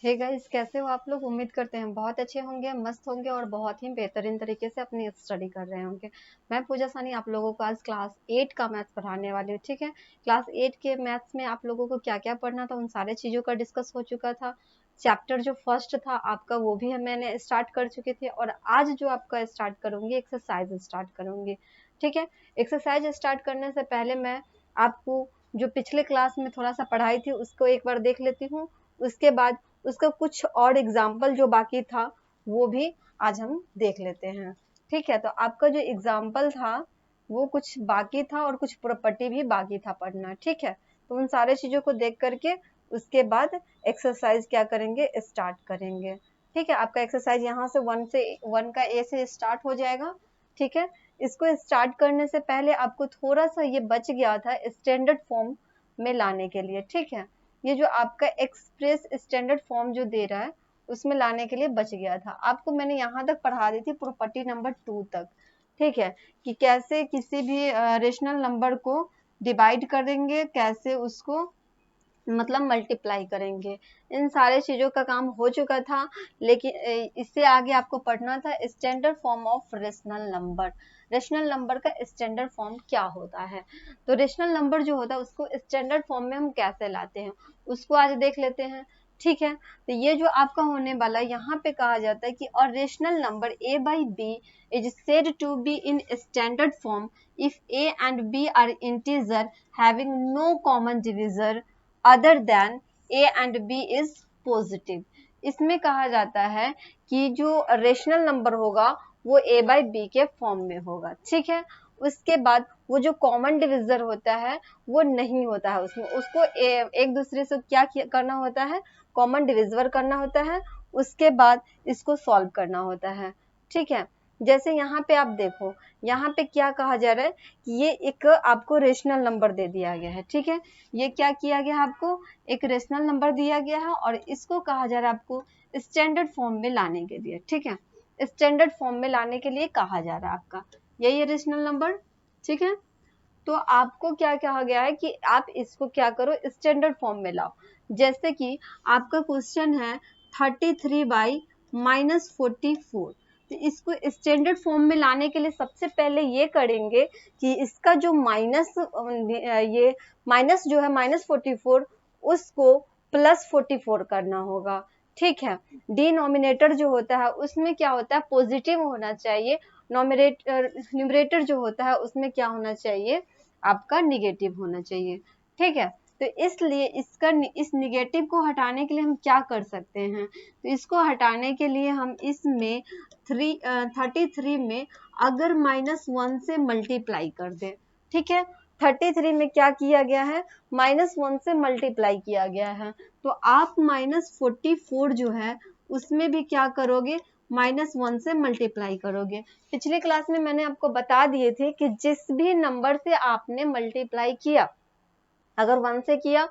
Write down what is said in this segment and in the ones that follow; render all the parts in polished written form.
Hey guys, कैसे हो आप लोग। उम्मीद करते हैं बहुत अच्छे होंगे, मस्त होंगे और बहुत ही बेहतरीन तरीके से अपनी स्टडी कर रहे होंगे। मैं पूजा सानी आप लोगों को आज क्लास 8 का मैथ्स पढ़ाने वाली हूँ। ठीक है, क्लास 8 के मैथ्स में आप लोगों को क्या क्या पढ़ना था उन सारे चीज़ों का डिस्कस हो चुका था। चैप्टर जो फर्स्ट था आपका वो भी मैंने स्टार्ट कर चुके थे, और आज जो आपका स्टार्ट करूंगी एक्सरसाइज स्टार्ट करूंगी। ठीक है, एक्सरसाइज स्टार्ट करने से पहले मैं आपको जो पिछले क्लास में थोड़ा सा पढ़ाई थी उसको एक बार देख लेती हूँ। उसके बाद उसका कुछ और एग्जाम्पल जो बाकी था वो भी आज हम देख लेते हैं। ठीक है, तो आपका जो एग्जाम्पल था वो कुछ बाकी था और कुछ प्रॉपर्टी भी बाकी था पढ़ना। ठीक है, तो उन सारे चीजों को देख करके उसके बाद एक्सरसाइज क्या करेंगे, स्टार्ट करेंगे। ठीक है, आपका एक्सरसाइज यहाँ से 1 का ए से स्टार्ट हो जाएगा। ठीक है, इसको स्टार्ट करने से पहले आपको थोड़ा सा ये बच गया था स्टैंडर्ड फॉर्म में लाने के लिए। ठीक है, ये जो आपका एक्सप्रेस स्टैंडर्ड फॉर्म जो दे रहा है उसमें लाने के लिए बच गया था। आपको मैंने यहाँ तक पढ़ा दी थी प्रॉपर्टी नंबर 2 तक। ठीक है, कि कैसे किसी भी रेशनल नंबर को डिवाइड करेंगे, कैसे उसको मतलब मल्टीप्लाई करेंगे। इन सारे चीजों का काम हो चुका था, लेकिन इससे आगे आपको पढ़ना था standard form of rational number. Rational number का स्टैंडर्ड फॉर्म क्या होता है, तो रेशनल नंबर जो होता है उसको स्टैंडर्ड फॉर्म में हम कैसे लाते हैं उसको आज देख लेते हैं। ठीक है, तो ये जो आपका होने वाला यहाँ पे कहा जाता है कि और rational number a by b is said to be in standard form if a and b are integer having no common divisor other than a and b is positive. इसमें कहा जाता है कि जो रेशनल नंबर होगा वो ए by B के form में होगा। ठीक है, उसके बाद वो जो कॉमन डिविजर होता है वो नहीं होता है उसमें, उसको एक दूसरे से क्या करना होता है, कॉमन डिविजर करना होता है। उसके बाद इसको सॉल्व करना होता है। ठीक है, जैसे यहाँ पे आप देखो, यहाँ पे क्या कहा जा रहा है कि ये एक आपको रेशनल नंबर दे दिया गया है। ठीक है, ये क्या किया गया है, आपको एक रेशनल नंबर दिया गया है और इसको कहा जा रहा है आपको स्टैंडर्ड फॉर्म में लाने के लिए। ठीक है, स्टैंडर्ड फॉर्म में लाने के लिए कहा जा रहा है आपका यही है रेशनल नंबर। ठीक है, तो आपको क्या कहा गया है कि आप इसको क्या करो, स्टैंडर्ड फॉर्म में लाओ। जैसे कि आपका क्वेश्चन है 33/-44, तो इसको स्टैंडर्ड फॉर्म में लाने के लिए सबसे पहले ये करेंगे कि इसका जो माइनस ये माइनस जो है -44 उसको +44 करना होगा। ठीक है, डिनोमिनेटर जो होता है उसमें क्या होता है, पॉजिटिव होना चाहिए। न्यूमरेटर जो होता है उसमें क्या होना चाहिए, आपका निगेटिव होना चाहिए। ठीक है, तो इसलिए इस निगेटिव को हटाने के लिए हम क्या कर सकते हैं, तो इसको हटाने के लिए हम इसमें 33 में अगर -1 से मल्टीप्लाई कर दें। ठीक है, 33 में क्या किया गया है, -1 से मल्टीप्लाई किया गया है, तो आप -44 जो है उसमें भी क्या करोगे, -1 से मल्टीप्लाई करोगे। पिछले क्लास में मैंने आपको बता दिए थे कि जिस भी नंबर से आपने मल्टीप्लाई किया, अगर 1 से किया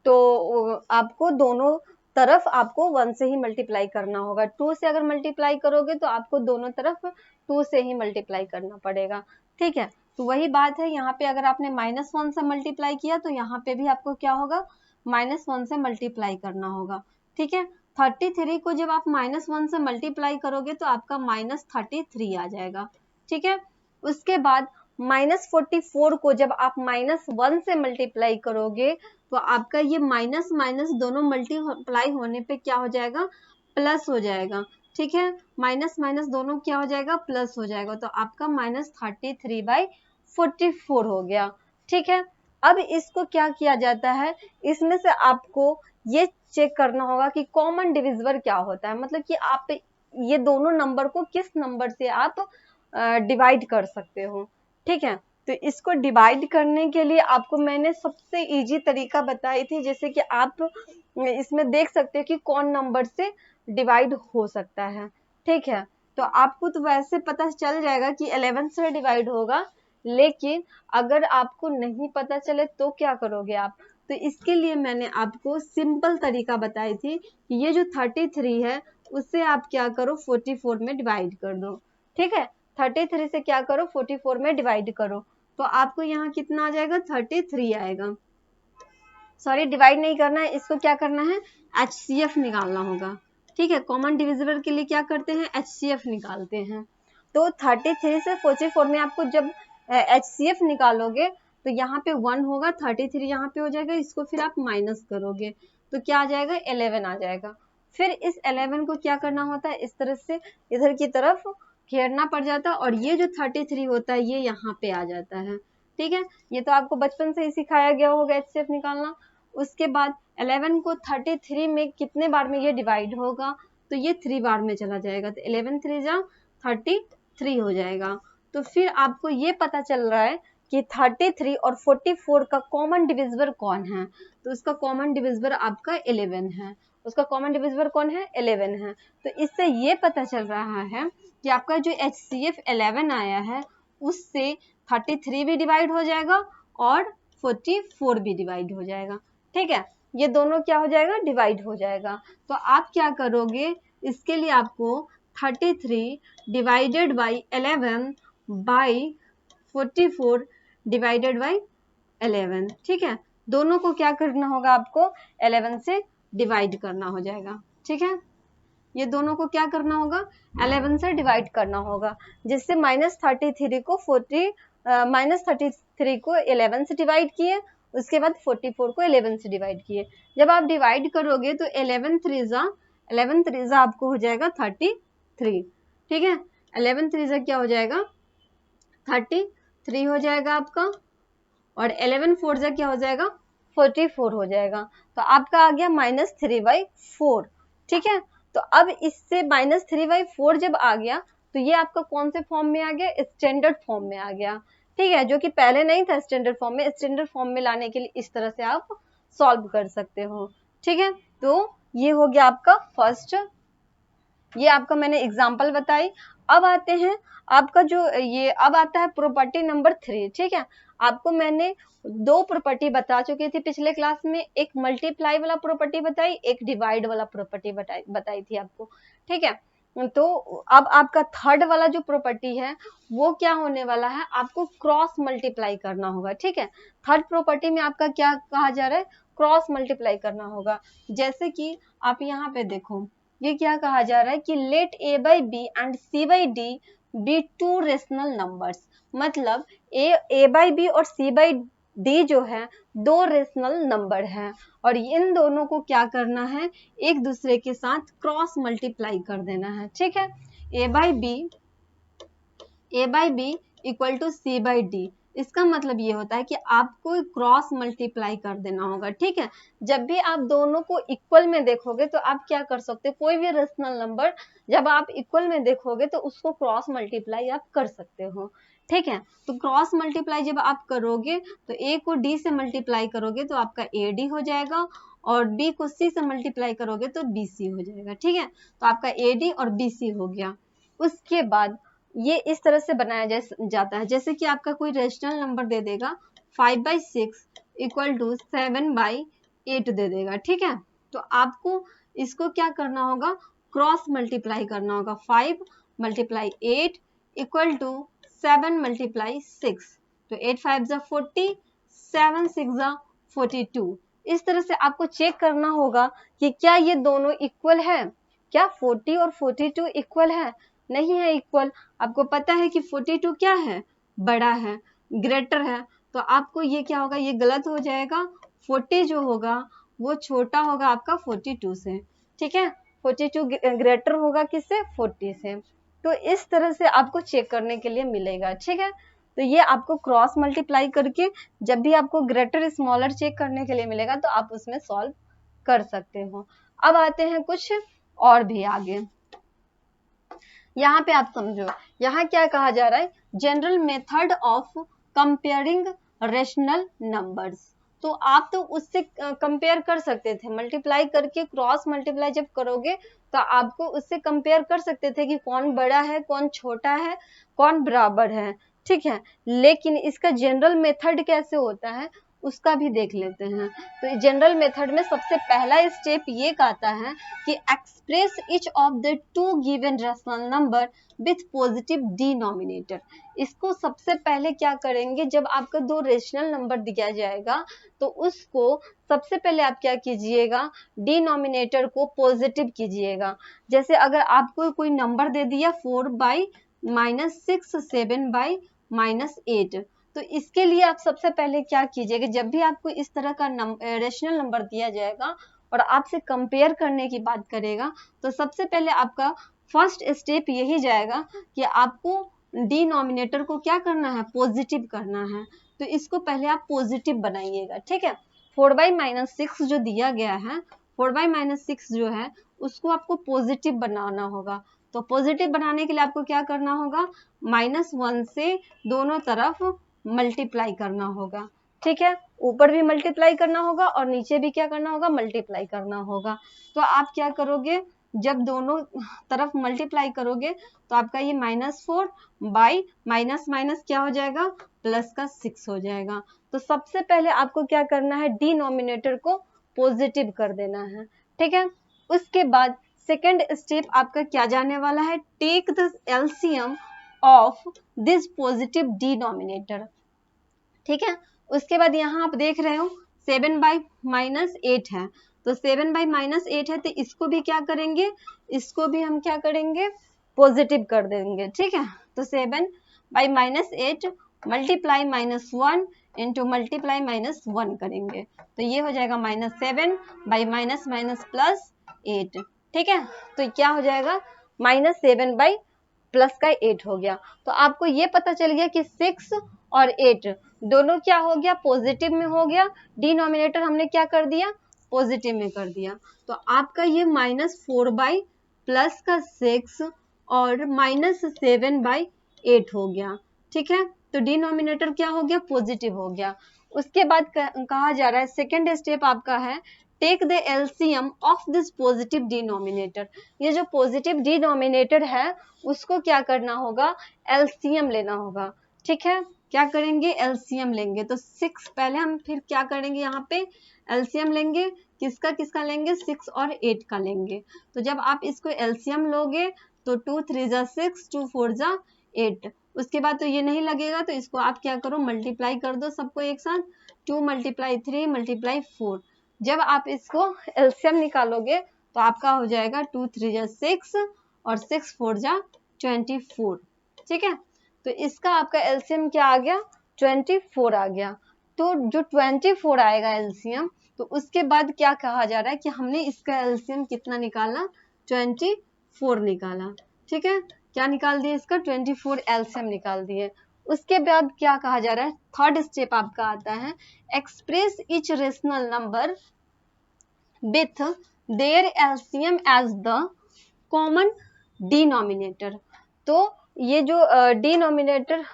तो आपको दोनों तरफ आपको 1 से ही मल्टीप्लाई करना होगा। 2 से अगर मल्टीप्लाई करोगे तो आपको दोनों तरफ 2 से ही मल्टीप्लाई करना पड़ेगा। ठीक है, तो वही बात है, यहाँ पे अगर आपने -1 से मल्टीप्लाई किया तो यहाँ पे भी आपको क्या होगा, -1 से मल्टीप्लाई करना होगा। ठीक है, 33 को जब आप -1 से मल्टीप्लाई करोगे तो आपका -33 आ जाएगा। ठीक है, उसके बाद -44 को जब आप -1 से मल्टीप्लाई करोगे तो आपका ये माइनस माइनस दोनों मल्टीप्लाई होने पे क्या हो जाएगा, प्लस हो जाएगा। ठीक है, माइनस माइनस दोनों क्या हो जाएगा, प्लस हो जाएगा, तो आपका -33/44 हो गया। ठीक है, अब इसको क्या किया जाता है, इसमें से आपको ये चेक करना होगा कि कॉमन डिविजिबल क्या होता है, मतलब कि आप ये दोनों नंबर को किस नंबर से आप डिवाइड कर सकते हो। ठीक है, तो इसको डिवाइड करने के लिए आपको मैंने सबसे इजी तरीका बताई थी, जैसे कि आप इसमें देख सकते हो कि कौन नंबर से डिवाइड हो सकता है। ठीक है, तो आपको तो वैसे पता चल जाएगा कि 11 से डिवाइड होगा, लेकिन अगर आपको नहीं पता चले तो क्या करोगे आप, तो इसके लिए मैंने आपको सिंपल तरीका बताई थी कि ये जो 33 है उससे आप क्या करो, 44 में डिवाइड कर दो। ठीक है, 33 से क्या करो, 44 में डिवाइड करो, तो आपको यहाँ कितना आ जाएगा, 33 आएगा। सॉरी डिवाइड नहीं करना है, इसको क्या करना है, HCF निकालना होगा। ठीक है, कॉमन डिविजिबल के लिए क्या करते हैं, HCF निकालते हैं। तो 33 से 44 में आपको जब HCF निकालोगे तो यहाँ पे 1 होगा, 33 यहाँ पे हो जाएगा, इसको फिर आप माइनस करोगे तो क्या आ जाएगा, 11 आ जाएगा। फिर इस 11 को क्या करना होता है, इस तरह से इधर की तरफ घेरना पड़ जाता है और ये जो 33 होता है ये यहाँ पे आ जाता है। ठीक है, ये तो आपको बचपन से ही सिखाया गया होगा HCF निकालना। उसके बाद 11 को 33 में कितने बार में ये डिवाइड होगा, तो ये 3 बार में चला जाएगा, तो 11 3 जा 33 हो जाएगा। तो फिर आपको ये पता चल रहा है कि 33 और 44 का कॉमन डिविजिबल कौन है, तो उसका कॉमन डिविजिबल आपका 11 है। उसका कॉमन डिविजिबल कौन है, 11 है। तो इससे ये पता चल रहा है कि आपका जो HCF 11 आया है उससे 33 भी डिवाइड हो जाएगा और 44 भी डिवाइड हो जाएगा। ठीक है, ये दोनों क्या हो जाएगा, डिवाइड हो जाएगा। तो आप क्या करोगे, इसके लिए आपको 33 divided by 11 by 44 divided by 11। ठीक है, दोनों को क्या करना होगा, आपको 11 से डिवाइड करना हो जाएगा। ठीक है, ये दोनों को क्या करना होगा, 11 से डिवाइड करना होगा, जिससे -33 को 33 को 11 से डिवाइड किए, उसके बाद 44 को 11 से डिवाइड किए। जब आप डिवाइड करोगे तो 11 3 आपको हो जाएगा 33। ठीक है, 11 3 क्या हो जाएगा, 33 हो जाएगा आपका, और 11 4 क्या हो जाएगा, 44 हो जाएगा। तो आपका आ गया -3/4। ठीक है, तो अब इससे -3/4 जब आ गया तो ये आपका कौन से फॉर्म में आ गया, स्टैंडर्ड फॉर्म में आ गया। ठीक है, जो कि पहले नहीं था स्टैंडर्ड फॉर्म में। स्टैंडर्ड फॉर्म में लाने के लिए इस तरह से आप सॉल्व कर सकते हो। ठीक है, तो ये हो गया आपका फर्स्ट, ये आपका मैंने एग्जाम्पल बताई। अब आते हैं आपका जो ये अब आता है प्रॉपर्टी नंबर 3। ठीक है, आपको मैंने 2 प्रॉपर्टी बता चुकी थी पिछले क्लास में, एक मल्टीप्लाई वाला प्रॉपर्टी बताई, एक डिवाइड वाला प्रॉपर्टी बताई थी आपको। ठीक है, तो अब आपका थर्ड वाला जो प्रॉपर्टी है वो क्या होने वाला है, आपको क्रॉस मल्टीप्लाई करना होगा। ठीक है, थर्ड प्रॉपर्टी में आपका क्या कहा जा रहा है, क्रॉस मल्टीप्लाई करना होगा। जैसे कि आप यहाँ पे देखो, ये क्या कहा जा रहा है कि let a by b and c by d be 2 rational numbers. मतलब a by b और c by d जो है 2 रेशनल नंबर है, और इन दोनों को क्या करना है, एक दूसरे के साथ क्रॉस मल्टीप्लाई कर देना है। ठीक है, a by b equal to c by d, इसका मतलब ये होता है कि आपको क्रॉस मल्टीप्लाई कर देना होगा। ठीक है, जब भी आप दोनों को इक्वल में देखोगे तो आप क्या कर सकते हो, कोई भी रेशनल नंबर जब आप इक्वल में देखोगे तो उसको क्रॉस मल्टीप्लाई आप कर सकते हो। ठीक है, तो क्रॉस मल्टीप्लाई जब आप करोगे तो a को d से मल्टीप्लाई करोगे तो आपका ad हो जाएगा, और b को c से मल्टीप्लाई करोगे तो bc हो जाएगा। ठीक है, तो आपका ad और bc हो गया। उसके बाद ये इस तरह से बनाया जाता है, जैसे कि आपका कोई रेशनल नंबर दे देगा 5/6 इक्वल टू 7/8 दे देगा। ठीक है, तो आपको इसको क्या करना होगा, क्रॉस मल्टीप्लाई करना होगा। 5 × 8 इक्वल टू 7 × 6, तो 8 5 जा 40, 7 6 जा 42। इस तरह से आपको चेक करना होगा कि क्या ये दोनों इक्वल है, क्या 40 और 42 इक्वल है, नहीं है इक्वल। आपको पता है कि 42 क्या है, बड़ा है, ग्रेटर है, तो आपको ये क्या होगा, ये गलत हो जाएगा। 40 जो होगा वो छोटा होगा आपका 42 से। ठीक है, 42 ग्रेटर होगा किससे, 40 से। तो इस तरह से आपको चेक करने के लिए मिलेगा। ठीक है, तो ये आपको क्रॉस मल्टीप्लाई करके जब भी आपको ग्रेटर स्मॉलर चेक करने के लिए मिलेगा तो आप उसमें सॉल्व कर सकते हो। अब आते हैं कुछ और भी आगे, यहाँ पे आप समझो, यहाँ क्या कहा जा रहा है, general method of comparing rational numbers. तो आप तो उससे कंपेयर कर सकते थे, मल्टीप्लाई करके क्रॉस मल्टीप्लाई जब करोगे तो आपको उससे कंपेयर कर सकते थे कि कौन बड़ा है, कौन छोटा है, कौन बराबर है। ठीक है, लेकिन इसका जनरल मेथड कैसे होता है, उसका भी देख लेते हैं। तो जनरल मेथड में सबसे पहला स्टेप ये कहता है कि express each of the two given rational number with positive denominator. इसको सबसे पहले क्या करेंगे, जब आपका दो रेशनल नंबर दिया जाएगा तो उसको सबसे पहले आप क्या कीजिएगा, डिनोमिनेटर को पॉजिटिव कीजिएगा। जैसे अगर आपको कोई नंबर दे दिया 4/-6, 7/-8, तो इसके लिए आप सबसे पहले क्या कीजिएगा, जब भी आपको इस तरह का रेशनल नंबर दिया जाएगा और आपसे कंपेयर करने की बात करेगा, तो सबसे पहले आपका फर्स्ट स्टेप यही जाएगा कि आपको डिनोमिनेटर को क्या करना है, पॉजिटिव करना है। तो इसको पहले आप पॉजिटिव बनाइएगा, ठीक है। 4/-6 जो दिया गया है, 4/-6 जो है उसको आपको पॉजिटिव बनाना होगा। तो पॉजिटिव बनाने के लिए आपको क्या करना होगा, -1 से दोनों तरफ मल्टीप्लाई करना होगा, ठीक है। ऊपर भी मल्टीप्लाई करना होगा और नीचे भी क्या करना होगा, मल्टीप्लाई करना होगा। तो आप क्या करोगे, जब दोनों तरफ मल्टीप्लाई करोगे तो आपका ये -4 बाई माइनस माइनस क्या हो जाएगा, +6 हो जाएगा। तो सबसे पहले आपको क्या करना है, डिनोमिनेटर को पॉजिटिव कर देना है, ठीक है। उसके बाद सेकेंड स्टेप आपका क्या जाने वाला है, take the LCM of this positive denominator, ठीक है। उसके बाद यहाँ आप देख रहे हो 7/-8 है, तो 7/-8 है, तो इसको भी क्या करेंगे, इसको भी हम क्या करेंगे, पॉजिटिव कर देंगे, ठीक है। तो 7/-8 मल्टीप्लाई -1 इंटू मल्टीप्लाई -1 करेंगे, तो ये हो जाएगा -7/-8, ठीक है। तो क्या हो जाएगा, -7/+8 हो गया। तो आपको ये पता चल गया कि 6 और 8 दोनों क्या हो गया, पॉजिटिव में हो गया। डिनोमिनेटर हमने क्या कर दिया, पॉजिटिव में कर दिया। तो आपका ये -4/+6 और -7/8 हो गया, ठीक है। तो डिनोमिनेटर क्या हो गया, पॉजिटिव हो गया। उसके बाद कहा जा रहा है सेकेंड स्टेप आपका है, take the LCM of this positive denominator. ये जो पॉजिटिव डिनोमिनेटर है उसको क्या करना होगा, एलसीएम लेना होगा, ठीक है। क्या करेंगे, एलसीएम लेंगे। तो 6 पहले हम फिर क्या करेंगे, यहाँ पे एलसीएम लेंगे, किसका किसका लेंगे, 6 और 8 का लेंगे। तो जब आप इसको एलसीएम लोगे तो 2 3 जा 6, 2 4 जा 8। उसके बाद तो ये नहीं लगेगा, तो इसको आप क्या करो, मल्टीप्लाई कर दो सबको एक साथ, 2 × 3 × 4। जब आप इसको एलसीएम निकालोगे तो आपका हो जाएगा 2 3 जा 6 और 6 4 जा 24, ठीक है। तो इसका आपका एलसीएम क्या आ गया, 24 आ गया। तो जो 24 आएगा एलसीएम, तो उसके बाद क्या कहा जा रहा है कि हमने इसका एलसीएम कितना निकाला, 24 निकाला, ठीक है। क्या निकाल दिए, इसका 24 एलसीएम निकाल दिए। उसके बाद क्या कहा जा रहा है, थर्ड स्टेप आपका आता है, express each rational number with their LCM as the common denominator. तो ये जो denominator,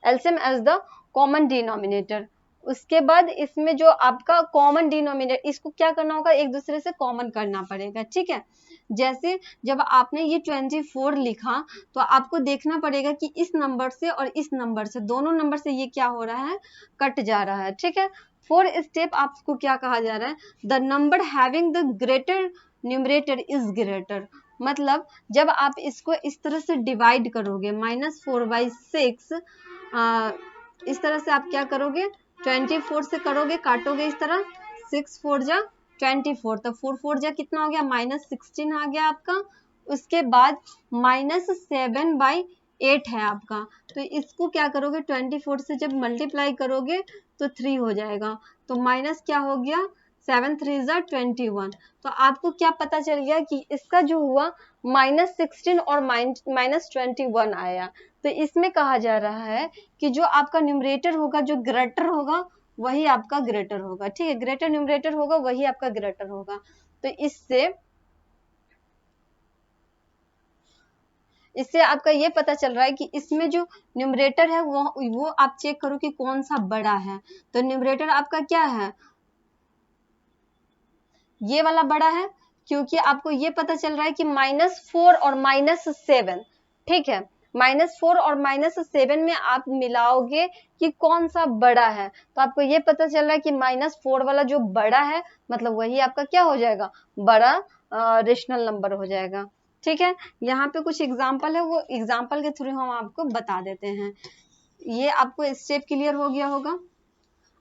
LCM as the common denominator, उसके बाद इसमें जो आपका कॉमन डिनोमिनेटर, इसको क्या करना होगा, एक दूसरे से कॉमन करना पड़ेगा, ठीक है। जैसे जब आपने ये 24 लिखा तो आपको देखना पड़ेगा कि इस नंबर से और इस नंबर से, दोनों नंबर से ये क्या हो रहा है, कट जा रहा है, ठीक है। 4 स्टेप आपको क्या कहा जा रहा है, the number having the greater numerator is greater. मतलब जब आप इसको इस तरह से डिवाइड करोगे, -4/6, इस तरह से आप क्या करोगे, 24 से करोगे, काटोगे इस तरह, 6 4 जा 24, तो 4 4 जा कितना हो गया, -16 आ गया आपका। उसके बाद -7/8 है आपका, तो इसको क्या करोगे, 24 से जब मल्टीप्लाई करोगे तो 3 हो जाएगा, तो माइनस क्या हो गया, 7 3 जा 21। तो आपको क्या पता चल गया कि इसका जो हुआ -16 और -21 आया। तो इसमें कहा जा रहा है कि जो आपका न्यूमरेटर होगा, जो ग्रेटर होगा वही आपका ग्रेटर होगा, ठीक है। ग्रेटर न्यूमरेटर होगा वही आपका ग्रेटर होगा। तो इससे आपका ये पता चल रहा है कि इसमें जो न्यूमरेटर है वो आप चेक करो कि कौन सा बड़ा है। तो न्यूमरेटर आपका क्या है, ये वाला बड़ा है, क्योंकि आपको ये पता चल रहा है कि -4 और -7, ठीक है। -4 और -7 में आप मिलाओगे कि कौन सा बड़ा है, तो आपको ये पता चल रहा है कि -4 वाला जो बड़ा है मतलब वही आपका क्या हो जाएगा, बड़ा रेशनल नंबर हो जाएगा। ठीक है, यहाँ पे कुछ एग्जाम्पल है, वो एग्जाम्पल के थ्रू हम आपको बता देते हैं। ये आपको स्टेप क्लियर हो गया होगा।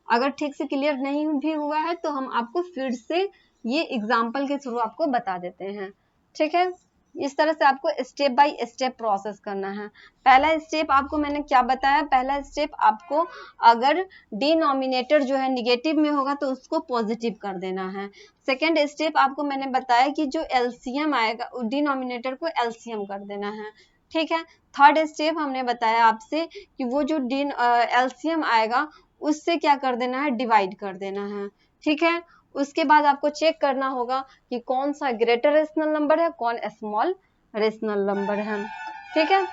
अगर ठीक से क्लियर नहीं भी हुआ है तो हम आपको फिर से ये एग्जाम्पल के थ्रू आपको बता देते हैं। ठीक है, इस तरह से आपको स्टेप बाय स्टेप प्रोसेस करना है। पहला स्टेप आपको मैंने क्या बताया, पहला स्टेप आपको अगर डिनोमिनेटर जो है निगेटिव में होगा तो उसको पॉजिटिव कर देना है। सेकेंड स्टेप आपको मैंने बताया कि जो एलसीएम आएगा डिनोमिनेटर को एलसीएम कर देना है। ठीक है, थर्ड स्टेप हमने बताया आपसे कि वो जो एलसीएम आएगा उससे क्या कर देना है, डिवाइड कर देना है। ठीक है, उसके बाद आपको चेक करना होगा कि कौन सा ग्रेटर रेशनल नंबर है, कौन स्मॉल रेशनल नंबर है। ठीक है,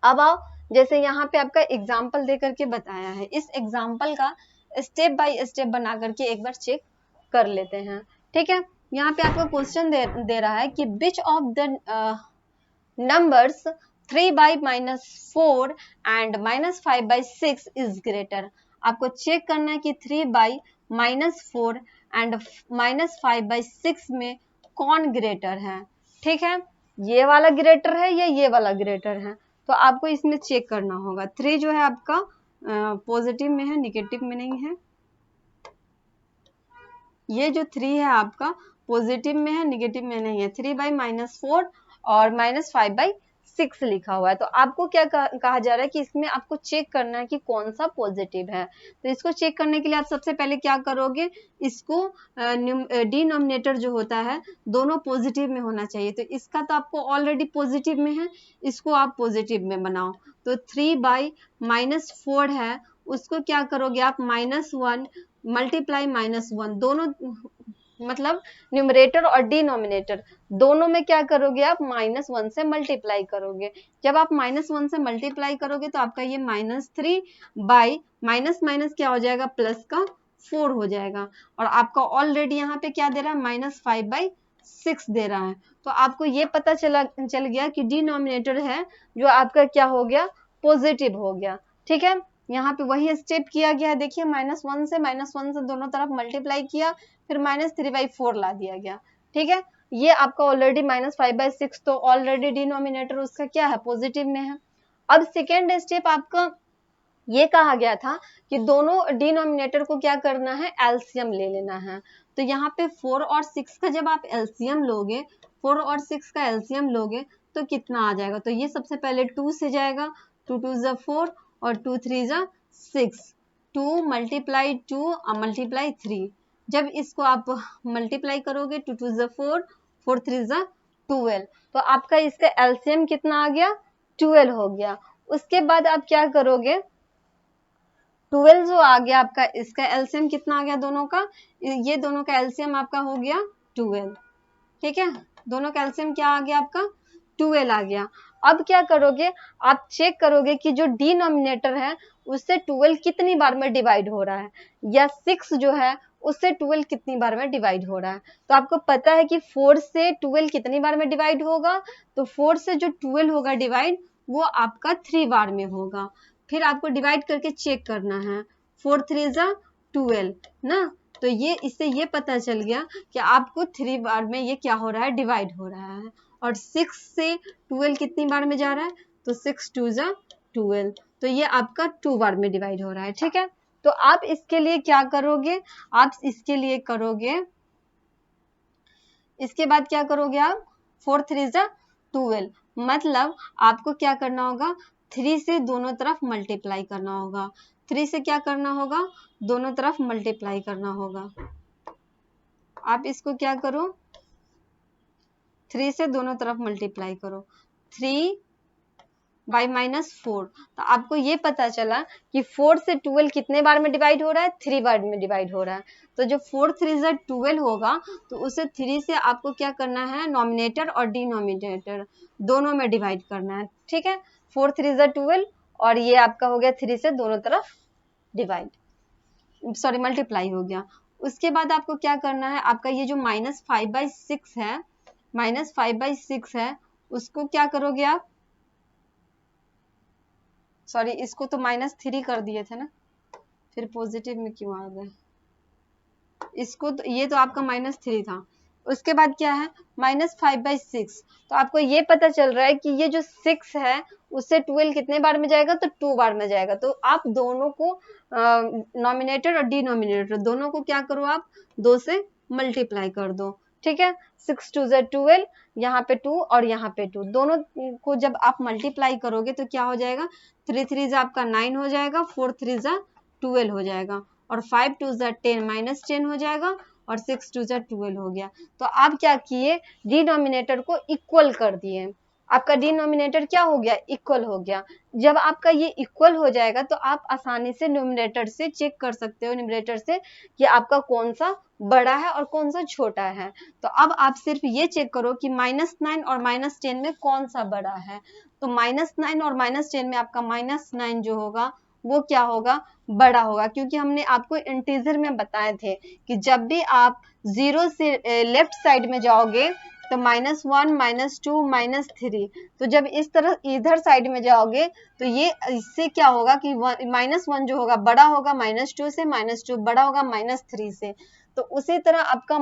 अब आओ, जैसे यहाँ पे आपका एग्जाम्पल दे करके बताया है, इस एग्जाम्पल का स्टेप बाय स्टेप बना करके एक बार चेक कर लेते हैं। ठीक है, यहाँ पे आपको क्वेश्चन दे रहा है कि which of the numbers 3/-4 and -5/6 is greater. आपको चेक करना है कि 3/-4 एंड -5/6 में कौन ग्रेटर है। ठीक है, ये वाला ग्रेटर है या ये वाला ग्रेटर है, तो आपको इसमें चेक करना होगा। 3 जो है आपका पॉजिटिव में है, निगेटिव में नहीं है। ये जो 3 है आपका पॉजिटिव में है, निगेटिव में नहीं है। 3/-4 और -5/6 लिखा हुआ है, तो आपको क्या कहा जा रहा है कि इसमें आपको चेक करना है कि कौन सा पॉजिटिव है। तो इसको चेक करने के लिए आप सबसे पहले क्या करोगे, इसको डिनोमिनेटर जो होता है दोनों पॉजिटिव में होना चाहिए, तो इसका तो आपको ऑलरेडी पॉजिटिव में है, इसको आप पॉजिटिव में बनाओ। तो 3/-4 है, उसको क्या करोगे आप -1 मल्टीप्लाई -1, दोनों मतलब न्यूमरेटर और डिनोमिनेटर दोनों में क्या करोगे आप, -1 से मल्टीप्लाई करोगे। जब आप -1 से मल्टीप्लाई करोगे तो आपका ये -3 बाई माइनस माइनस क्या हो जाएगा, प्लस का 4 हो जाएगा। और आपका ऑलरेडी यहाँ पे क्या दे रहा है, -5/6 दे रहा है। तो आपको ये पता चल गया कि डिनोमिनेटर है जो आपका क्या हो गया, पॉजिटिव हो गया। ठीक है, यहाँ पे वही स्टेप किया गया है। देखिए -1 से दोनों तरफ मल्टीप्लाई किया, फिर -3/4 ला दिया गया। ठीक है, ये आपका ऑलरेडी -5/6, तो ऑलरेडी डिनोमिनेटर उसका क्या है, पॉजिटिव में है। अब सेकेंड स्टेप आपका ये कहा गया था कि दोनों डिनोमिनेटर को क्या करना है, एलसीएम ले लेना है। तो यहाँ पे 4 और 6 का जब आप एलसीएम लोगे, 4 और 6 का एलसीएम लोगे तो कितना आ जाएगा, तो ये सबसे पहले 2 से जाएगा, 2 2 ज़ा 4 और 2 3 ज़ा 6, 2 मल्टीप्लाई 2 मल्टीप्लाई 3। जब इसको आप मल्टीप्लाई करोगे 2 2 ज़ा 4, 4 3 ज़ा 12, तो आपका इसका एलसीएम कितना आ गया, 12 हो गया। उसके बाद आप क्या करोगे, 12 जो आ गया आपका, इसका एलसीएम कितना आ गया दोनों का, ये दोनों का एलसीएम आपका हो गया 12। ठीक है, दोनों का एलसीएम क्या आ गया आपका, 12 आ गया। अब क्या करोगे, आप चेक करोगे कि जो डिनोमिनेटर है उससे 12 कितनी बार में डिवाइड हो रहा है, या 6 जो है उससे 12 कितनी बार में डिवाइड हो रहा है। तो आपको पता है कि 4 से 12 कितनी बार में डिवाइड होगा, तो 4 से जो 12 होगा डिवाइड, वो आपका 3 बार में होगा। फिर आपको डिवाइड करके चेक करना है, 4 3 ज़ा 12 ना, तो ये इससे ये पता चल गया कि आपको 3 बार में ये क्या हो रहा है, डिवाइड हो रहा है। और 6 से 12 कितनी बार में जा रहा है, तो 6 2 ज़ा 12, तो ये आपका 2 बार में डिवाइड हो रहा है। ठीक है, तो आप इसके लिए क्या करोगे, आप इसके लिए करोगे, इसके बाद क्या करोगे आप, 4 3 ज़ा 12, मतलब आपको क्या करना होगा, 3 से दोनों तरफ मल्टीप्लाई करना होगा। 3 से क्या करना होगा, दोनों तरफ मल्टीप्लाई करना होगा। आप इसको क्या करो, 3 से दोनों तरफ मल्टीप्लाई करो, 3 बाई -4, तो आपको ये पता चला कि 4 से 12 कितने बार में डिवाइड हो रहा है, 3 बार में डिवाइड हो रहा है। तो जो 4 3 ज़ा 12 होगा, तो उसे 3 से आपको क्या करना है, नॉमिनेटर और डिनोमिनेटर दोनों में डिवाइड करना है। ठीक है, 4 3 ज़ा 12 और ये आपका हो गया 3 से दोनों तरफ डिवाइड, सॉरी मल्टीप्लाई हो गया। उसके बाद आपको क्या करना है, आपका ये जो -5/6 है, -5/6 है, उसको क्या करोगे आप, सॉरी, इसको तो -3 कर दिए थे ना, फिर पॉजिटिव में क्यों आ गए? इसको तो, ये तो आपका -3 था। उसके बाद क्या है, -5/6। तो आपको ये पता चल रहा है कि ये जो 6 है उससे 12 कितने बार में जाएगा, तो 2 बार में जाएगा। तो आप दोनों को नॉमिनेटर और डिनोमिनेटर दोनों को क्या करो, आप 2 से मल्टीप्लाई कर दो, ठीक है। 6 2 ज़ा 12, यहाँ पे 2 और यहाँ पे 2, दोनों को जब आप मल्टीप्लाई करोगे तो क्या हो जाएगा, 3 3 ज़ा आपका 9 हो जाएगा, 4 3 ज़ा 12 हो जाएगा, और 5 2 ज़ा 10 -10 हो जाएगा, और 6 2 ज़ा 12 हो गया। तो आप क्या किए, डिनोमिनेटर को इक्वल कर दिए। आपका डिनोमिनेटर क्या हो गया, इक्वल हो गया। जब आपका ये इक्वल हो जाएगा तो आप आसानी से न्यूमरेटर से चेक कर सकते हो, न्यूमरेटर से, कि आपका कौन सा बड़ा है और कौन सा छोटा है। तो अब आप सिर्फ ये चेक करो कि -9 और -10 में कौन सा बड़ा है। तो -9 और -10 में आपका -9 जो होगा वो क्या होगा, बड़ा होगा, क्योंकि हमने आपको इंटीजर में बताए थे कि जब भी आप 0 से लेफ्ट साइड में जाओगे तो -1 -2 -3, तो जब इस तरह इधर साइड में जाओगे तो ये इससे क्या होगा कि -1 जो होगा बड़ा होगा -2 से, -2 बड़ा होगा -3 से। तो उसी तरह आपका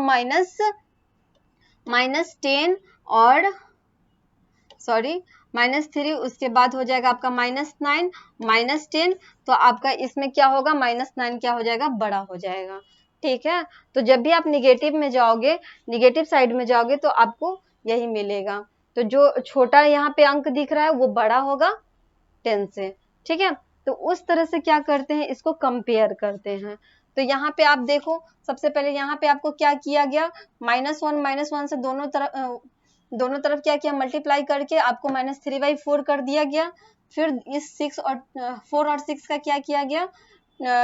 -10 और सॉरी -3, उसके बाद हो जाएगा आपका -9 -10, तो आपका इसमें क्या होगा, -9 क्या हो जाएगा, बड़ा हो जाएगा, ठीक है। तो जब भी आप निगेटिव में जाओगे, निगेटिव साइड में जाओगे तो आपको यही मिलेगा। तो जो छोटा यहाँ पे अंक दिख रहा है वो बड़ा होगा 10 से, ठीक है। तो उस तरह से क्या करते हैं, इसको कंपेयर करते हैं। तो यहाँ पे आप देखो, सबसे पहले यहाँ पे आपको क्या किया गया, -1 से दोनों तरफ क्या किया, मल्टीप्लाई करके आपको -3/4 कर दिया गया। फिर इस 6 और 4 और 6 का क्या किया गया,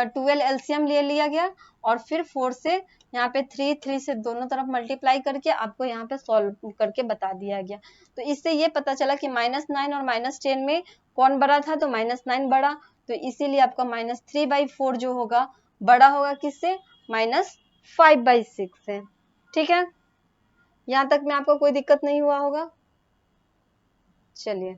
12 एलसीएम ले लिया गया, और फिर 4 से यहाँ पे 3 से दोनों तरफ मल्टीप्लाई करके आपको यहाँ पे सॉल्व करके बता दिया गया। तो इससे ये पता चला कि -9 और -10 में कौन बड़ा था, तो -9 बड़ा। तो इसीलिए आपका -3/4 जो होगा बड़ा होगा किससे, -5/6 से, ठीक है। यहाँ तक में आपको कोई दिक्कत नहीं हुआ होगा। चलिए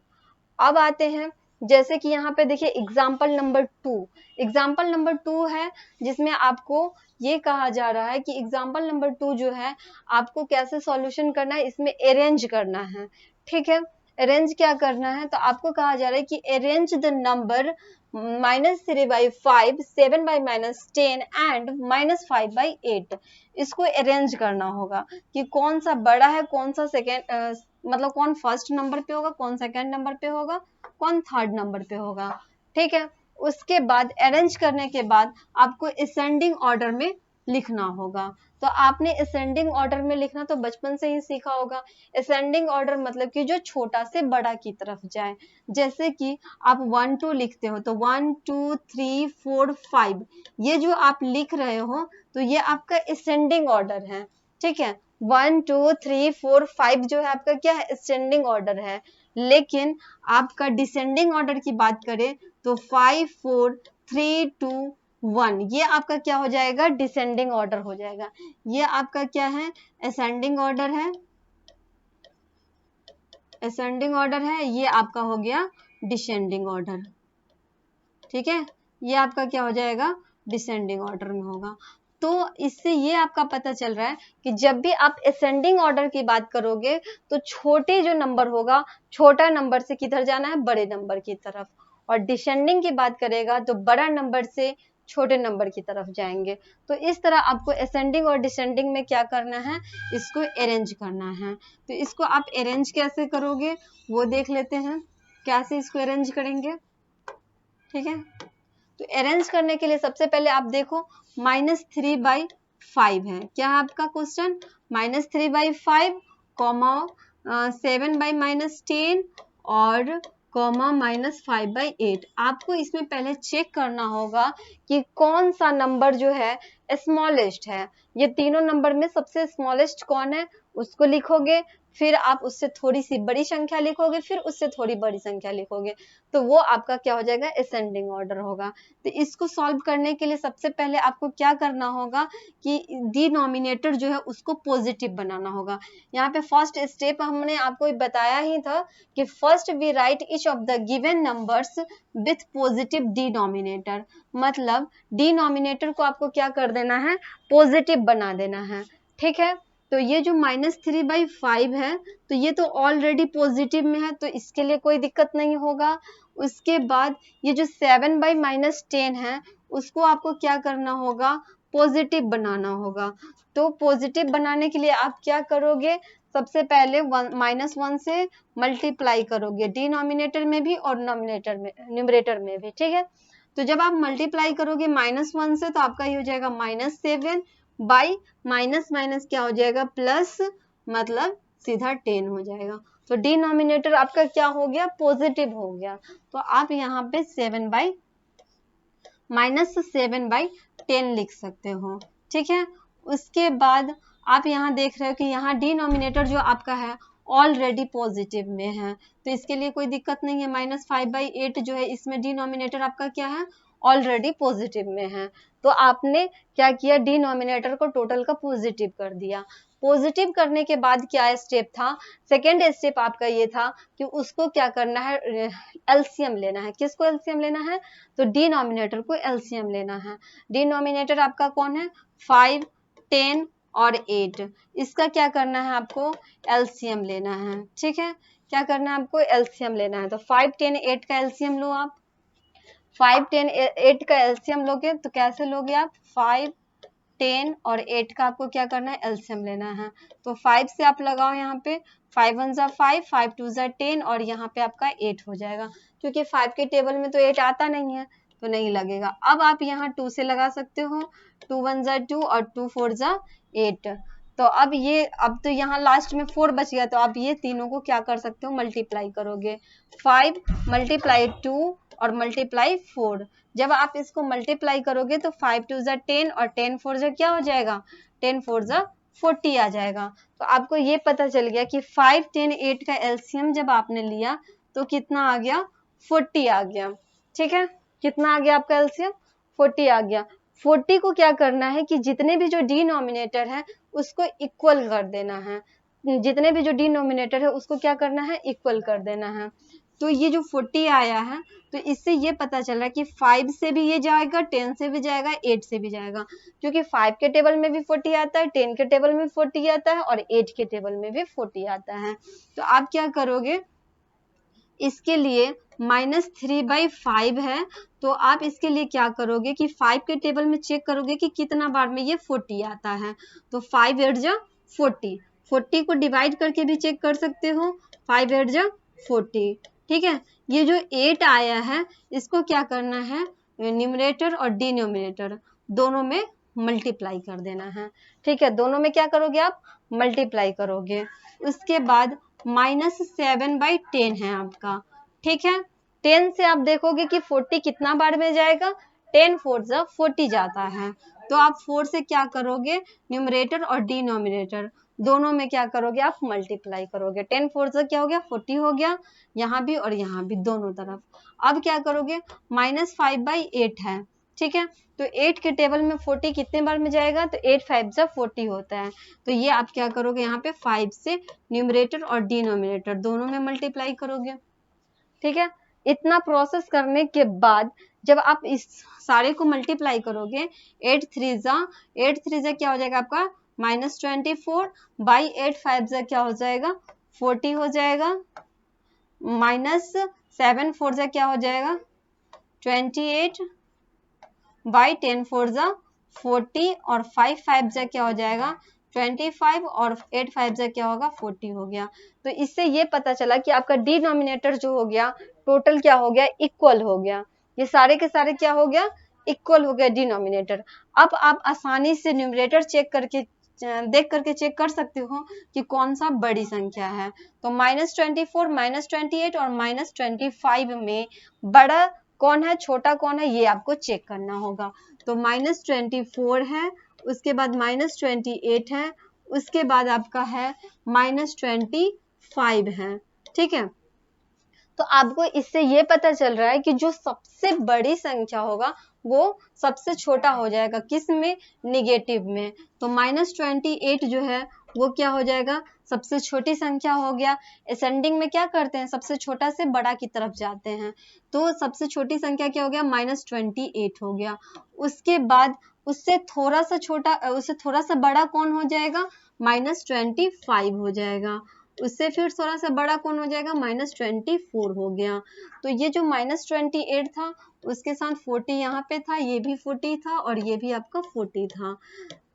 अब आते हैं, जैसे कि यहाँ पे देखिए एग्जाम्पल नंबर 2, एग्जाम्पल नंबर 2 है जिसमें आपको ये कहा जा रहा है कि एग्जाम्पल नंबर 2 जो है आपको कैसे सॉल्यूशन करना है, इसमें अरेंज करना है, ठीक है। अरेंज क्या करना है, तो आपको कहा जा रहा है कि अरेंज द नंबर -3/5, 7/-10 एंड -5/8। इसको अरेंज करना होगा कि कौन सा बड़ा है, कौन सा सेकेंड, मतलब कौन फर्स्ट नंबर पे होगा, कौन सेकेंड नंबर पे होगा, कौन थर्ड नंबर पे होगा, ठीक है। उसके बाद अरेंज करने के बाद आपको असेंडिंग ऑर्डर में लिखना होगा। तो आपने असेंडिंग ऑर्डर में लिखना तो बचपन से ही सीखा होगा। असेंडिंग ऑर्डर मतलब कि जो छोटा से बड़ा की तरफ जाए। जैसे कि आप 1 2 लिखते हो तो 1 2 3 4 5, ये जो आप लिख रहे हो तो ये आपका असेंडिंग ऑर्डर है, ठीक है। 1 2 3 4 5 जो है आपका क्या है, असेंडिंग ऑर्डर है। लेकिन आपका डिसेंडिंग ऑर्डर की बात करें तो 5 4 3 2 1, ये आपका क्या हो जाएगा, डिसेंडिंग ऑर्डर हो जाएगा। ये आपका क्या है, असेंडिंग ऑर्डर है, असेंडिंग ऑर्डर है। ये आपका हो गया डिसेंडिंग ऑर्डर, ठीक है। ये आपका क्या हो जाएगा, डिसेंडिंग ऑर्डर में होगा। तो इससे ये आपका पता चल रहा है कि जब भी आप असेंडिंग ऑर्डर की बात करोगे तो छोटे जो नंबर होगा, छोटा नंबर से किधर जाना है, बड़े नंबर की तरफ, और डिसेंडिंग की बात करेगा तो बड़ा नंबर से छोटे नंबर की तरफ जाएंगे। तो इस तरह आपको असेंडिंग और डिसेंडिंग में क्या करना है, इसको अरेंज करना है। तो इसको आप अरेंज कैसे करोगे वो देख लेते हैं, कैसे इसको अरेंज करेंगे, ठीक है। तो अरेंज करने के लिए सबसे पहले आप देखो -3/5 है, क्या है आपका क्वेश्चन, -3/5 कॉमा 7/-10 और कॉमा -5/8। आपको इसमें पहले चेक करना होगा कि कौन सा नंबर जो है स्मॉलेस्ट है। ये तीनों नंबर में सबसे स्मॉलेस्ट कौन है उसको लिखोगे, फिर आप उससे थोड़ी सी बड़ी संख्या लिखोगे, फिर उससे थोड़ी बड़ी संख्या लिखोगे, तो वो आपका क्या हो जाएगा, असेंडिंग ऑर्डर होगा। तो इसको सॉल्व करने के लिए सबसे पहले आपको क्या करना होगा कि डिनोमिनेटर जो है उसको पॉजिटिव बनाना होगा। यहाँ पे फर्स्ट स्टेप हमने आपको बताया ही था कि first we write each of the given numbers with positive denominator, मतलब डिनोमिनेटर को आपको क्या कर देना है, पॉजिटिव बना देना है। ठीक है, तो ये जो -3/5 है तो ये तो ऑलरेडी पॉजिटिव में है, तो इसके लिए कोई दिक्कत नहीं होगा। उसके बाद ये जो 7/-10 है उसको आपको क्या करना होगा, पॉजिटिव बनाना होगा। तो पॉजिटिव बनाने के लिए आप क्या करोगे, सबसे पहले -1 से मल्टीप्लाई करोगे, डिनोमिनेटर में भी और न्यूमरेटर में भी। ठीक है, तो जब आप मल्टीप्लाई करोगे -1 से तो आपका ये हो जाएगा -7 बाई माइनस माइनस क्या हो जाएगा, प्लस, मतलब सीधा 10 हो जाएगा। तो डिनोमिनेटर आपका क्या हो गया, पॉजिटिव हो गया। तो आप यहाँ पे -7/10 लिख सकते हो। ठीक है, उसके बाद आप यहाँ देख रहे हो कि यहाँ डिनोमिनेटर जो आपका है ऑलरेडी पॉजिटिव में है, तो इसके लिए कोई दिक्कत नहीं है। -5/8 जो है इसमें डिनोमिनेटर आपका क्या है, ऑलरेडी पॉजिटिव में है। तो आपने क्या किया, डिनोमिनेटर को टोटल का पॉजिटिव कर दिया। पॉजिटिव करने के बाद क्या स्टेप था, सेकेंड स्टेप आपका ये था कि उसको क्या करना है, एलसीएम लेना है। किसको एलसीएम लेना है, तो डिनोमिनेटर को एलसीएम लेना है। डिनोमिनेटर आपका कौन है, 5, 10 और 8, इसका क्या करना है, आपको एलसीएम लेना है। ठीक है, क्या करना है, आपको एलसीएम लेना है। तो 5, 10, 8 का एलसीएम लो आप। 5, 10, 8 का एलसीएम लोगे तो कैसे लोगे आप, 5, 10 और 8 का आपको क्या करना है, एलसीएम लेना है। तो 5 से आप लगाओ यहाँ पे, 5 1 जा 5, 5 2 जा 10 और यहाँ पे आपका 8 हो जाएगा। क्योंकि 5 के टेबल में तो 8 आता नहीं है तो नहीं लगेगा। अब आप यहाँ 2 से लगा सकते हो, 2 1 जा 2 और 2 4 जा 8। तो अब तो यहाँ लास्ट में 4 बच गया, तो आप ये तीनों को क्या कर सकते हो, मल्टीप्लाई करोगे। 5 मल्टीप्लाई 2 और मल्टीप्लाई 4। जब आप इसको मल्टीप्लाई करोगे तो 5 2 जा 10 और 10 4 जा क्या हो जाएगा, 10 4 जा 40 आ जाएगा। तो आपको ये पता चल गया कि 5 10 8 का एलसीएम जब आपने लिया तो कितना आ गया, 40 आ गया। ठीक है, कितना आ गया आपका एलसीएम, 40 आ गया। 40 को क्या करना है कि जितने भी जो डिनोमिनेटर है उसको इक्वल कर देना है, जितने भी जो डिनोमिनेटर है उसको क्या करना है, इक्वल कर देना है। तो ये जो 40 आया है तो इससे ये पता चल रहा है कि 5 से भी ये जाएगा, 10 से भी जाएगा, 8 से भी जाएगा। क्योंकि 5 के टेबल में भी 40 आता है, 10 के टेबल में 40 आता है और 8 के टेबल में भी 40 आता है। तो आप क्या करोगे, इसके लिए -3/5 है तो आप इसके लिए क्या करोगे कि 5 के टेबल में चेक करोगे कि कितना बार में ये 40 आता है। तो 5 8 जा 40, 40 को डिवाइड करके भी चेक कर सकते हो, 5 8 जा 40। ठीक है, ये जो 8 आया है इसको क्या करना है, न्यूमरेटर और डिनोमिनेटर दोनों में मल्टीप्लाई कर देना है। ठीक है, दोनों में क्या करोगे आप, मल्टीप्लाई करोगे। उसके बाद -7/10 है आपका। ठीक है, 10 से आप देखोगे कि 40 कितना बार में जाएगा, 10 4 जा 40 जाता है। तो आप 4 से क्या करोगे, न्यूमरेटर और डिनोमिनेटर दोनों में क्या करोगे, आप मल्टीप्लाई करोगे। 10 4 से क्या हो गया, 40 हो गया, यहाँ भी और यहाँ भी दोनों तरफ। अब क्या करोगे, -5/8 है। ठीक है, तो 8 के टेबल में 40 कितने बार में जाएगा, तो 8 5 जा 40 होता है। तो ये आप क्या करोगे, यहाँ पे 5 से न्यूमरेटर और डिनोमिनेटर दोनों में मल्टीप्लाई करोगे। ठीक है, इतना प्रोसेस करने के बाद जब आप इस सारे को मल्टीप्लाई करोगे, 8 3 जा क्या हो जाएगा आपका, -24 बाई 8 5 जा क्या हो जाएगा, 40 हो जाएगा। -7 4 जा क्या हो जाएगा, 28 बाई 10 4 जा 40 और 5 5 जा क्या हो जाएगा, 25 और 8 5 जा क्या होगा, 40 हो गया। तो इससे ये पता चला कि आपका डिनोमिनेटर जो हो गया टोटल क्या हो गया, इक्वल हो गया। ये सारे के सारे क्या हो गया, इक्वल हो गया डिनोमिनेटर। अब आप आसानी से न्यूमरेटर चेक करके देख करके चेक कर सकते हो कि कौन सा बड़ी संख्या है। तो -24 -28 और -25 में बड़ा कौन है, छोटा कौन है, ये आपको चेक करना होगा। तो -24 है, उसके बाद -28 है, उसके बाद आपका है -25 है, ठीक है। तो आपको इससे ये पता चल रहा है कि जो सबसे बड़ी संख्या होगा वो सबसे छोटा हो जाएगा, किस में, निगेटिव में। तो -28 जो है वो क्या हो जाएगा, सबसे छोटी संख्या हो गया। असेंडिंग में क्या करते हैं, सबसे छोटा से बड़ा की तरफ जाते हैं, तो सबसे छोटी संख्या क्या हो गया, -28 हो गया। उसके बाद उससे थोड़ा सा छोटा, उससे थोड़ा सा बड़ा कौन हो जाएगा, -25 हो जाएगा। उससे फिर थोड़ा सा बड़ा कौन हो जाएगा, -24 हो गया। तो ये जो -28 था उसके साथ 40 यहाँ पे था, ये भी 40 था और ये भी आपका 40 था।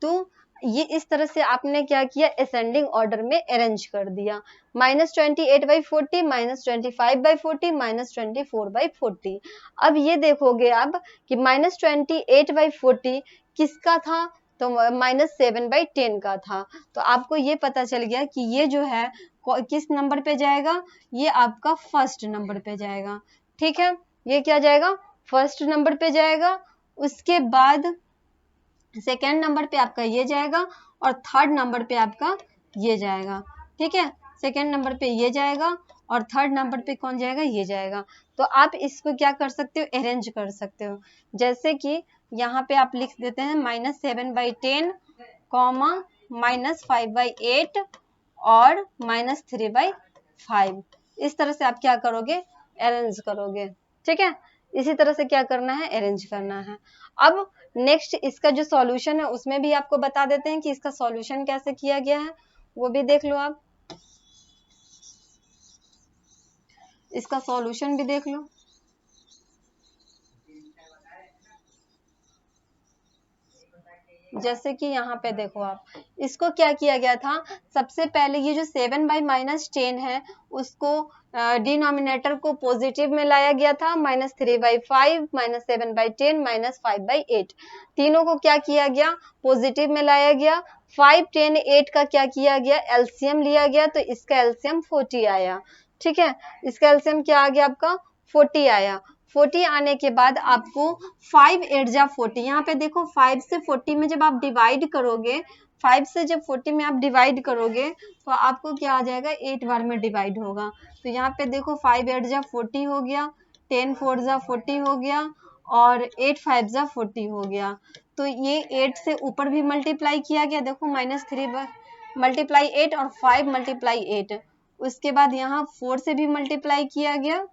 तो ये इस तरह से आपने क्या किया, असेंडिंग ऑर्डर में अरेंज कर दिया। -28/40, -25/40, -24/40। अब ये देखोगे आप कि -28/40 किसका था, तो -7/10 का था। तो आपको ये पता चल गया कि ये जो है किस नंबर पे जाएगा, ये आपका फर्स्ट नंबर पे जाएगा, ठीक है। ये क्या जाएगा, फर्स्ट नंबर पे जाएगा। उसके बाद सेकेंड नंबर पे आपका ये जाएगा और थर्ड नंबर पे आपका ये जाएगा, ठीक है। सेकेंड नंबर पे ये जाएगा और थर्ड नंबर पे कौन जाएगा, ये जाएगा। तो आप इसको क्या कर सकते हो, अरेंज कर सकते हो। जैसे कि यहाँ पे आप लिख देते हैं -7/10, -5/8 और -3/5। इस तरह से आप क्या करोगे, अरेंज करोगे, ठीक है। इसी तरह से क्या करना है, अरेंज करना है। अब नेक्स्ट इसका जो सॉल्यूशन है उसमें भी आपको बता देते हैं कि इसका सॉल्यूशन कैसे किया गया है, वो भी देख लो आप। इसका सॉल्यूशन भी देख लो। जैसे कि यहाँ पे देखो आप, इसको क्या किया गया था, सबसे पहले ये जो 7/-10 है उसको डिनोमिनेटर को पॉजिटिव में लाया गया था, -3/5, -7/10, -5/8। तीनों को क्या किया गया, पॉजिटिव में लाया गया। 5, 10, 8 का क्या किया गया, एलसीएम लिया गया, तो इसका एलसीएम 40 आया, ठीक है। इसका एलसीएम क्या आ गया आपका, 40 आया। 40 आने के बाद आपको 5 8 जा 40, यहाँ पे देखो 5 से 40 में जब आप डिवाइड करोगे, 5 से जब 40 में आप डिवाइड करोगे तो आपको क्या आ जाएगा, 8 बार में डिवाइड होगा। तो यहाँ पे देखो 5 8 जा 40 हो गया, 10 4 जा 40 हो गया और 8 5 जा 40 हो गया। तो ये 8 से ऊपर भी मल्टीप्लाई किया गया, देखो -3 मल्टीप्लाई 8 और 5 मल्टीप्लाई 8। उसके बाद यहाँ 4 से भी मल्टीप्लाई किया गया,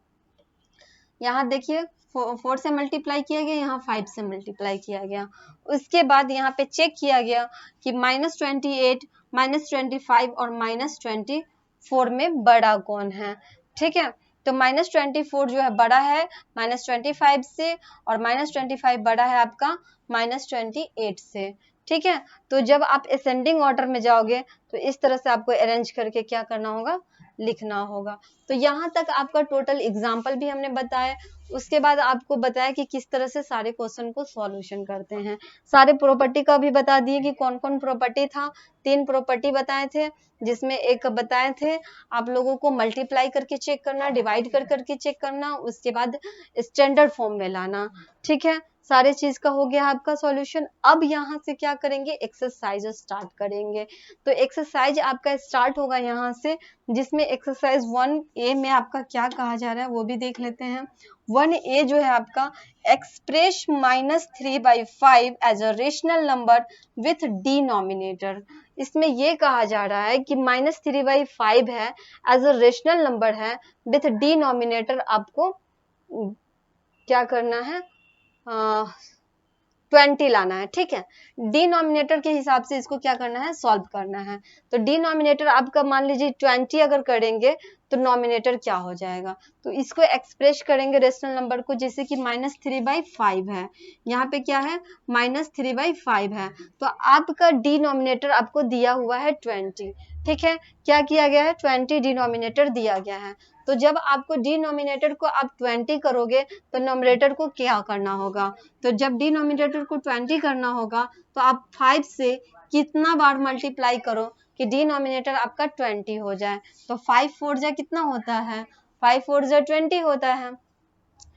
यहाँ देखिए 4 से मल्टीप्लाई किया गया, यहाँ 5 से मल्टीप्लाई किया गया। उसके बाद यहाँ पे चेक किया गया कि -28, -25 और -24 में बड़ा कौन है, ठीक है। तो -24 जो है बड़ा है -25 से और -25 बड़ा है आपका -28 से, ठीक है। तो जब आप असेंडिंग ऑर्डर में जाओगे तो इस तरह से आपको अरेंज करके क्या करना होगा, लिखना होगा। तो यहाँ तक आपका टोटल एग्जाम्पल भी हमने बताया। उसके बाद आपको बताया कि किस तरह से सारे क्वेश्चन को सॉल्यूशन करते हैं। सारे प्रॉपर्टी का भी बता दिए कि कौन कौन प्रॉपर्टी था। 3 प्रॉपर्टी बताए थे, जिसमें एक बताए थे आप लोगों को मल्टीप्लाई करके चेक करना, डिवाइड कर करके चेक करना, उसके बाद स्टैंडर्ड फॉर्म में लाना, ठीक है। सारे चीज का हो गया आपका सॉल्यूशन। अब यहाँ से क्या करेंगे, एक्सरसाइज स्टार्ट करेंगे। तो एक्सरसाइज आपका स्टार्ट होगा यहाँ से, जिसमें एक्सरसाइज 1A में आपका क्या कहा जा रहा है वो भी देख लेते हैं। 1A जो है आपका, express -3/5 as a rational number with denominator. इसमें ये कहा जा रहा है कि -3/5 है, एज अ रेशनल नंबर है, विथ डिनोमिनेटर आपको क्या करना है, 20 लाना है, ठीक है। डिनोमिनेटर के हिसाब से इसको क्या करना है, सॉल्व करना है। तो डिनोमिनेटर आपका मान लीजिए 20 अगर करेंगे तो नोमिनेटर क्या हो जाएगा, तो इसको एक्सप्रेस करेंगे रेशनल नंबर को, जैसे कि -3/5 है, यहाँ पे क्या है -3/5 है, तो आपका डिनोमिनेटर आपको दिया हुआ है 20, ठीक है। क्या किया गया है, 20 डिनोमिनेटर दिया गया है। तो जब आपको डिनोमिनेटर को आप 20 करोगे तो नोमिनेटर को क्या करना होगा, तो जब डिनोमिनेटर को 20 करना होगा तो आप 5 से कितना बार मल्टीप्लाई करो कि डिनोमिनेटर आपका 20 हो जाए। तो 5 4 जा कितना होता है, 5 4 जा 20 होता है,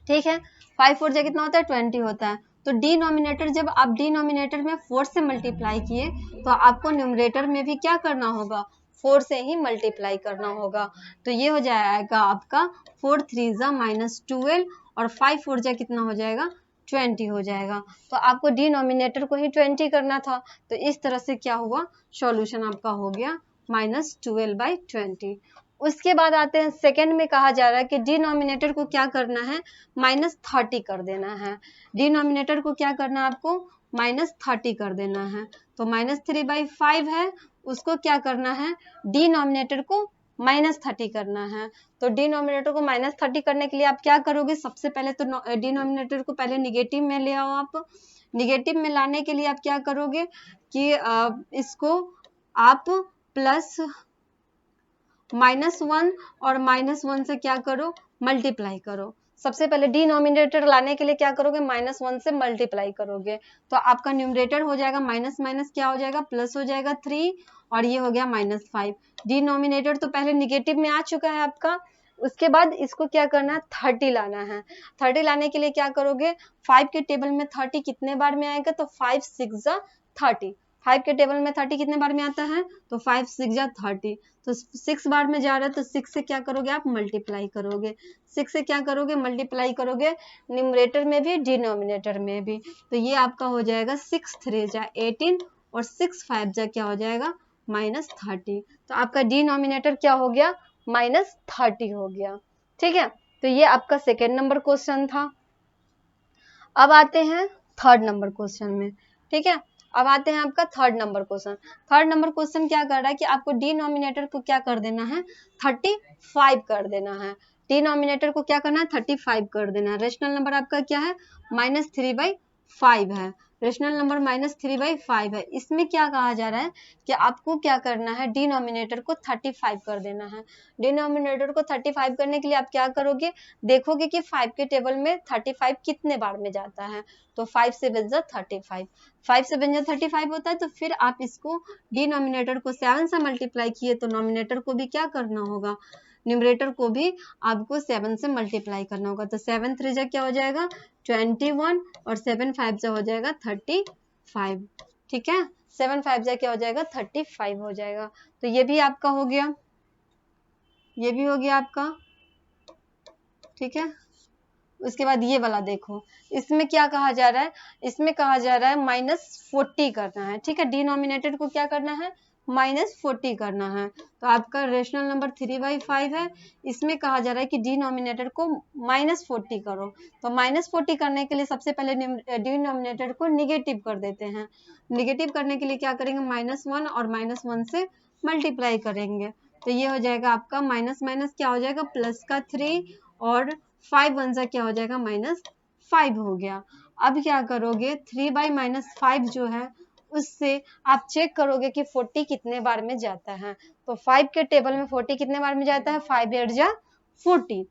ठीक है। 5 4 जा कितना होता है, 20 होता है। तो डिनोमिनेटर, जब आप डिनोमिनेटर में 4 से मल्टीप्लाई किए तो आपको न्यूमरेटर में भी क्या करना होगा, 4 से ही मल्टीप्लाई करना होगा। तो ये हो जाएगा आपका 4 3 जा -12 और 5 4 जा कितना हो जाएगा, 20 हो जाएगा। तो आपको डिनोमिनेटर को ही 20 करना था, तो इस तरह से क्या हुआ, सॉल्यूशन आपका हो गया -12/20। उसके बाद आते हैं सेकंड में, कहा जा रहा है कि डिनोमिनेटर को क्या करना है, -30 कर देना है। डिनोमिनेटर को क्या करना है आपको, -30 कर देना है। तो -3/5 है, उसको क्या करना है, डिनोमिनेटर को -30 करना है। तो डिनोमिनेटर को -30 करने के लिए आप क्या करोगे, सबसे पहले तो डिनोमिनेटर को पहले निगेटिव में ले आओ आप। निगेटिव में लाने के लिए आप क्या करोगे कि इसको आप प्लस -1 और -1 से क्या करो, मल्टीप्लाई करो। सबसे पहले डिनोमिनेटर लाने के लिए क्या करोगे, -1 से मल्टीप्लाई करोगे। तो आपका न्यूमरेटर हो जाएगा माइनस माइनस क्या हो जाएगा, प्लस हो जाएगा 3 और ये हो गया -5। डिनोमिनेटर तो पहले निगेटिव में आ चुका है आपका। उसके बाद इसको क्या करना है, 30 लाना है। 30 लाने के लिए क्या करोगे, 5 के टेबल में 30 कितने बार में आएगा, तो 5 6 जा 30। 5 के टेबल में 30 कितने बार में आता है, तो 5 6 जा 30। तो 6 बार में जा रहा है, तो 6 से क्या करोगे आप, मल्टीप्लाई करोगे। 6 से क्या करोगे, मल्टीप्लाई करोगे, न्यूमरेटर में भी डिनोमिनेटर में भी। तो ये आपका हो जाएगा 6 3 जा 18 और 6 5 जा क्या हो जाएगा, -30। तो आपका डिनोमिनेटर क्या हो गया, -30 हो गया। ठीक है, तो ये आपका सेकेंड नंबर क्वेश्चन था। अब आते हैं थर्ड नंबर क्वेश्चन में। ठीक है, अब आते हैं आपका third number question. Third number question क्या कर रहा है कि आपको डिनोमिनेटर को क्या कर देना है, 35 कर देना है। डिनोमिनेटर को क्या करना है, 35 कर देना है। रेशनल नंबर आपका क्या है, -3/5 है। रेशनल नंबर -3/5 है। इसमें क्या कहा जा रहा है कि आपको क्या करना है, डिनोमिनेटर को 35 कर देना है। डिनोमिनेटर को 35 करने के लिए आप क्या करोगे, देखोगे कि 5 के टेबल में 35 कितने बार में जाता है। तो 5 से बन जा 35, 5 से बन जा 35 होता है। तो फिर आप इसको डिनोमिनेटर को 7 से मल्टीप्लाई किए, तो नोमिनेटर को भी क्या करना होगा, न्यूमरेटर को भी आपको 7 से मल्टीप्लाई करना होगा। तो 7 3 जा क्या हो जाएगा, 21 और 7 5 जा हो जाएगा 35। ठीक है, 7 5 जा क्या हो जाएगा, 35 हो जाएगा। तो ये भी आपका हो गया, ये भी हो गया आपका। ठीक है, उसके बाद ये वाला देखो, इसमें क्या कहा जा रहा है, इसमें कहा जा रहा है -40 करना है। ठीक है, डिनोमिनेटर को क्या करना है, -40 करना है। तो आपका रेशनल नंबर 3/5 है। इसमें कहा जा रहा है कि डिनोमिनेटर को -40 करो। तो -40 करने के लिए सबसे पहले डिनोमिनेटर को निगेटिव कर देते हैं। निगेटिव करने के लिए क्या करेंगे, -1 और -1 से मल्टीप्लाई करेंगे। तो ये हो जाएगा आपका माइनस माइनस क्या हो जाएगा, प्लस का 3 और 5 1 जा क्या हो जाएगा, -5 हो गया। अब क्या करोगे, 3/-5 जो है उससे आप चेक करोगे कि 40 कितने बार में जाता है। तो 5 के टेबल में 40 कितने बार में जाता है, 5 8 जा 40,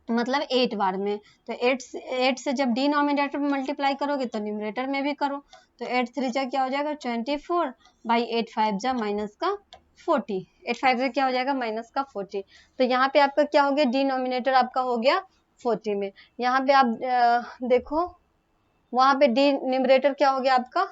मतलब 8 बार में। तो 8 से जब डिनोमिनेटर में मल्टीप्लाई करोगे तो न्यूमरेटर में भी करो। तो 8 3 जा क्या हो जाएगा, 24/8 5 जा -40, 8 5 जा क्या हो जाएगा, -40। तो यहाँ पे आपका क्या हो गया, डिनोमिनेटर आपका हो गया 40 में। यहाँ पे आप देखो, वहां पे न्यूमरेटर क्या हो गया आपका,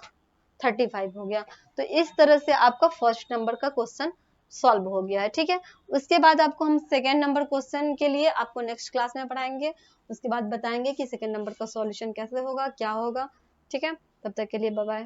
35 हो गया। तो इस तरह से आपका फर्स्ट नंबर का क्वेश्चन सॉल्व हो गया है। ठीक है, उसके बाद आपको हम सेकेंड नंबर क्वेश्चन के लिए आपको नेक्स्ट क्लास में पढ़ाएंगे। उसके बाद बताएंगे कि सेकेंड नंबर का सॉल्यूशन कैसे होगा, क्या होगा। ठीक है, तब तक के लिए बाय बाय।